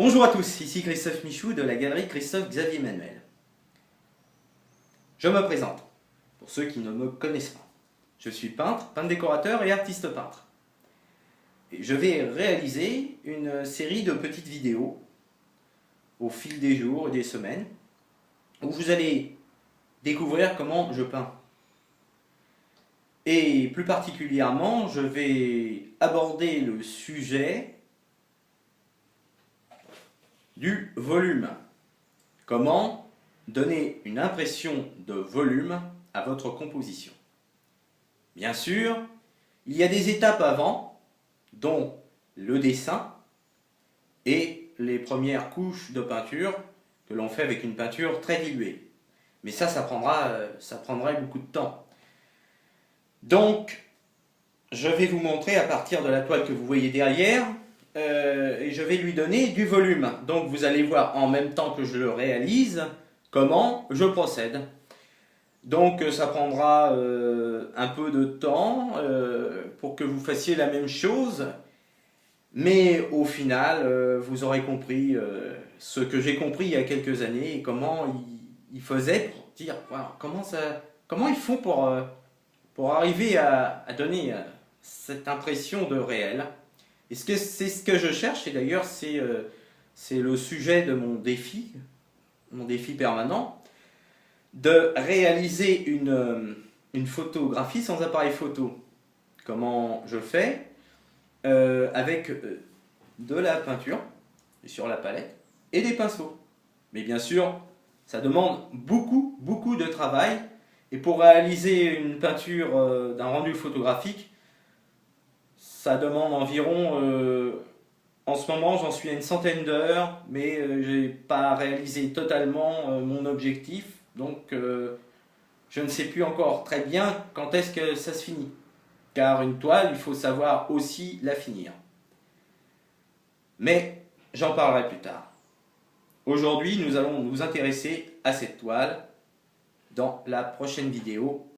Bonjour à tous, ici Christophe Michou de la galerie Christophe Xavier Manuel. Je me présente, pour ceux qui ne me connaissent pas. Je suis peintre décorateur et artiste peintre. Et je vais réaliser une série de petites vidéos au fil des jours et des semaines où vous allez découvrir comment je peins. Et plus particulièrement, je vais aborder le sujet du volume. Comment donner une impression de volume à votre composition. Bien sûr, il y a des étapes avant, dont le dessin et les premières couches de peinture que l'on fait avec une peinture très diluée. Mais ça prendrait beaucoup de temps. Donc, je vais vous montrer à partir de la toile que vous voyez derrière, et je vais lui donner du volume. Donc vous allez voir en même temps que je le réalise comment je procède. Donc ça prendra un peu de temps pour que vous fassiez la même chose, mais au final vous aurez compris ce que j'ai compris il y a quelques années et comment ils faisaient pour dire wow, comment ils font pour arriver à donner cette impression de réel. Et c'est ce que je cherche, et d'ailleurs c'est le sujet de mon défi permanent, de réaliser une photographie sans appareil photo. Comment je fais avec de la peinture sur la palette et des pinceaux. Mais bien sûr, ça demande beaucoup de travail, et pour réaliser une peinture d'un rendu photographique, ça demande environ, en ce moment j'en suis à une centaine d'heures, mais je n'ai pas réalisé totalement mon objectif, donc je ne sais plus encore très bien quand est-ce que ça se finit. Car une toile, il faut savoir aussi la finir. Mais j'en parlerai plus tard. Aujourd'hui, nous allons nous intéresser à cette toile dans la prochaine vidéo.